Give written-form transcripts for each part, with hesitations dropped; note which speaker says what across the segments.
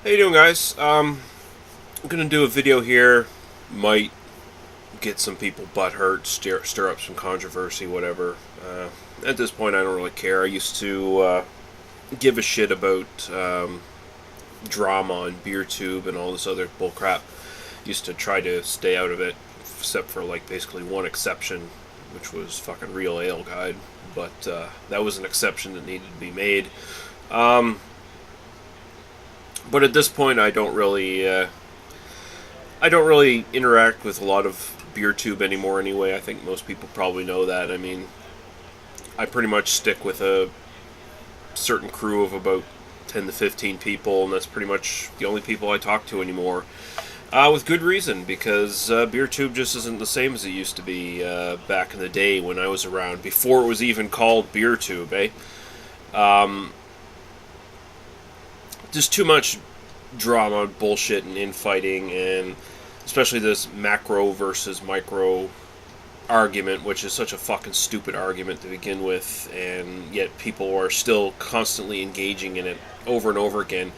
Speaker 1: How you doing, guys? I'm gonna do a video here. Might get some people butt hurt, stir up some controversy, whatever. At this point, I don't really care. I used to give a shit about drama and BeerTube and all this other bullcrap. Used to try to stay out of it, except for like basically one exception, which was fucking Real Ale Guide. But that was an exception that needed to be made. Um, but at this point, I don't really interact with a lot of BeerTube anymore. Anyway, I think most people probably know that. I mean, I pretty much stick with a certain crew of about 10 to 15 people, and that's pretty much the only people I talk to anymore. With good reason, because BeerTube just isn't the same as it used to be back in the day when I was around, before it was even called BeerTube, eh? Um, just too much drama, bullshit, and infighting, and especially this macro versus micro argument, which is such a fucking stupid argument to begin with, and yet people are still constantly engaging in it over and over again.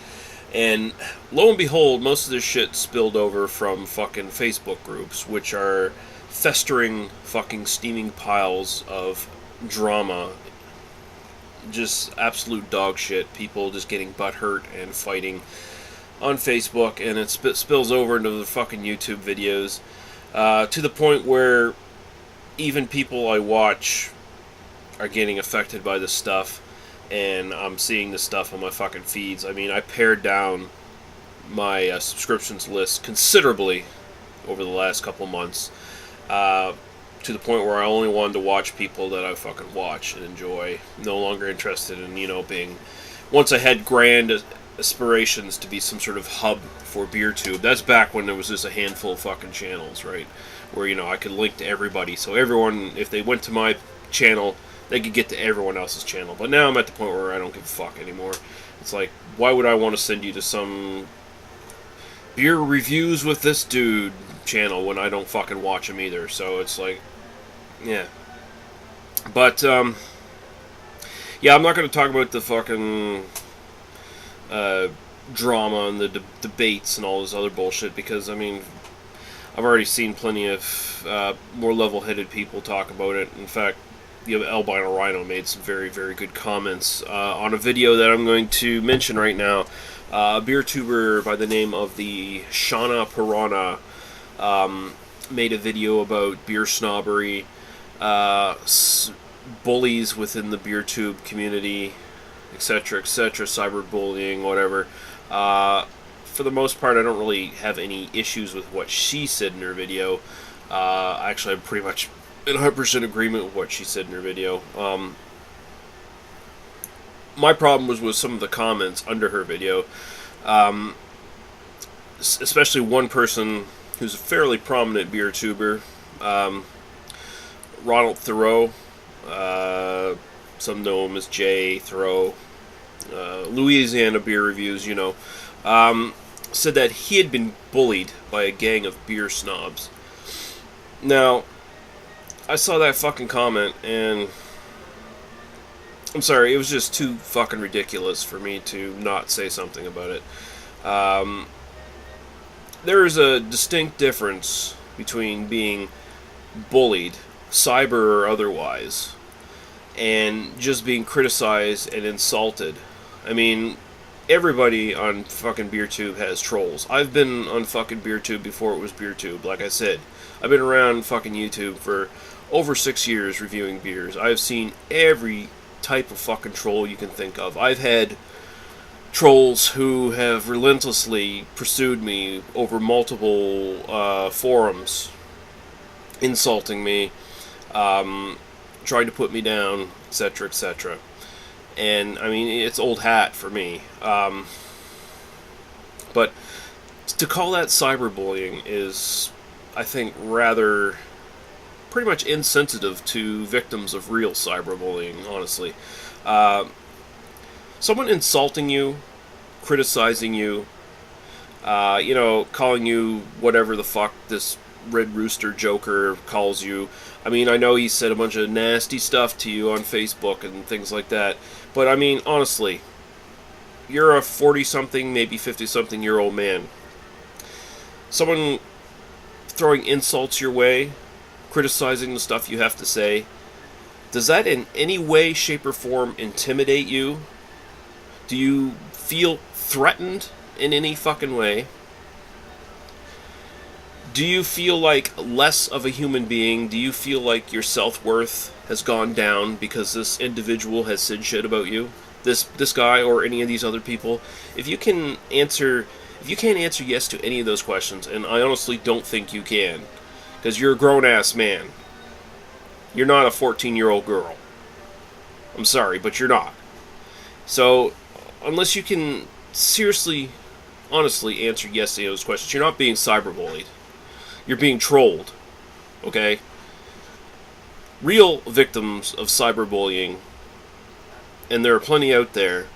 Speaker 1: And lo and behold, most of this shit spilled over from fucking Facebook groups, which are festering fucking steaming piles of drama. Just absolute dog shit. People just getting butt hurt and fighting on Facebook, and it spills over into the fucking YouTube videos, to the point where even people I watch are getting affected by this stuff, and I'm seeing this stuff on my fucking feeds. I mean, I pared down my subscriptions list considerably over the last couple months, to the point where I only wanted to watch people that I fucking watch and enjoy. No longer interested in, being... Once I had grand aspirations to be some sort of hub for BeerTube. That's back when there was just a handful of fucking channels, right? Where, I could link to everybody. So everyone, if they went to my channel, they could get to everyone else's channel. But now I'm at the point where I don't give a fuck anymore. It's like, why would I want to send you to some beer reviews with this dude channel when I don't fucking watch him either? So it's like, yeah. But, yeah, I'm not going to talk about the fucking drama and the debates and all this other bullshit, because, I mean, I've already seen plenty of more level-headed people talk about it. In fact, the Albino Rhino made some very, very good comments on a video that I'm going to mention right now. A beer tuber by the name of the Shana Piranha made a video about beer snobbery, bullies within the BeerTube community, etc., etc., cyberbullying, whatever. For the most part, I don't really have any issues with what she said in her video. Actually, I'm pretty much in 100% agreement with what she said in her video. My problem was with some of the comments under her video, especially one person who's a fairly prominent beer tuber, Ronald Thoreau. Some know him as Jay Thoreau. Louisiana Beer Reviews, said that he had been bullied by a gang of beer snobs. Now, I saw that fucking comment, and I'm sorry, it was just too fucking ridiculous for me to not say something about it. There is a distinct difference between being bullied, cyber or otherwise, and just being criticized and insulted. I mean, everybody on fucking BeerTube has trolls. I've been on fucking BeerTube before it was BeerTube, like I said. I've been around fucking YouTube for over 6 years reviewing beers. I've seen every type of fucking troll you can think of. I've had trolls who have relentlessly pursued me over multiple forums, insulting me, trying to put me down, etc., etc. And, I mean, it's old hat for me. But to call that cyberbullying is, I think, rather pretty much insensitive to victims of real cyberbullying, honestly. Someone insulting you, criticizing you, calling you whatever the fuck this Red Rooster Joker calls you. I mean, I know he said a bunch of nasty stuff to you on Facebook and things like that, but I mean, honestly, you're a 40-something, maybe 50-something year old man. Someone throwing insults your way, criticizing the stuff you have to say, does that in any way, shape, or form intimidate you? Do you feel threatened in any fucking way? Do you feel like less of a human being? Do you feel like your self-worth has gone down because this individual has said shit about you? This guy or any of these other people? If you can't answer yes to any of those questions, and I honestly don't think you can, because you're a grown-ass man. You're not a 14-year-old girl. I'm sorry, but you're not. So, unless you can seriously, honestly answer yes to those questions, you're not being cyberbullied. You're being trolled. Okay? Real victims of cyberbullying, and there are plenty out there,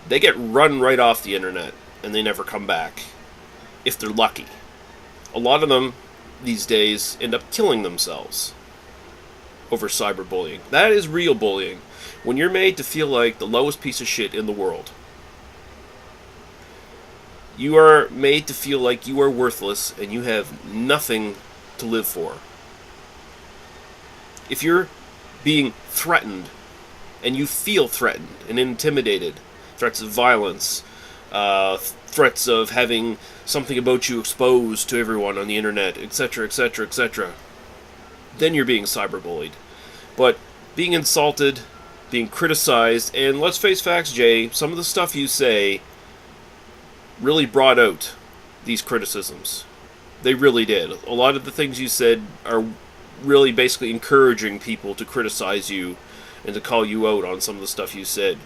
Speaker 1: they get run right off the internet, and they never come back. If they're lucky. A lot of them, these days, end up killing themselves over cyberbullying. That is real bullying. When you're made to feel like the lowest piece of shit in the world. You are made to feel like you are worthless and you have nothing to live for. If you're being threatened and you feel threatened and intimidated, threats of violence, threats of having something about you exposed to everyone on the internet, etc., etc., etc., then you're being cyberbullied. But being insulted, being criticized, and let's face facts, Jay, some of the stuff you say really brought out these criticisms. They really did. A lot of the things you said are really basically encouraging people to criticize you and to call you out on some of the stuff you said.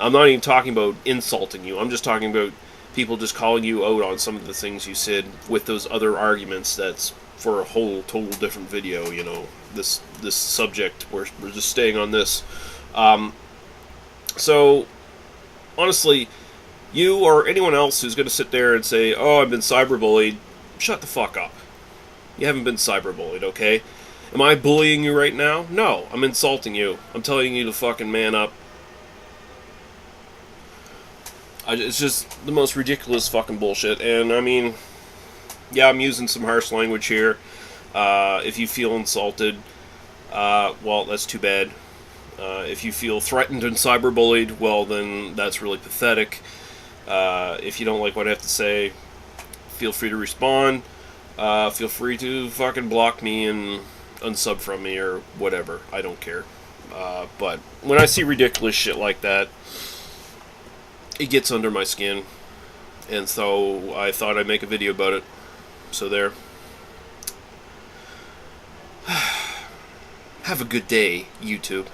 Speaker 1: I'm not even talking about insulting you. I'm just talking about people just calling you out on some of the things you said with those other arguments. That's for a whole total different video, you know. This subject, we're just staying on this. So, honestly, you or anyone else who's going to sit there and say, oh, I've been cyberbullied, shut the fuck up. You haven't been cyberbullied, okay? Am I bullying you right now? No, I'm insulting you. I'm telling you to fucking man up. It's just the most ridiculous fucking bullshit. And, I mean, yeah, I'm using some harsh language here. If you feel insulted, well, that's too bad. If you feel threatened and cyberbullied, well, then that's really pathetic. If you don't like what I have to say, feel free to respond. Feel free to fucking block me and unsub from me or whatever. I don't care. But when I see ridiculous shit like that, it gets under my skin. And so I thought I'd make a video about it. So there. Have a good day, YouTube.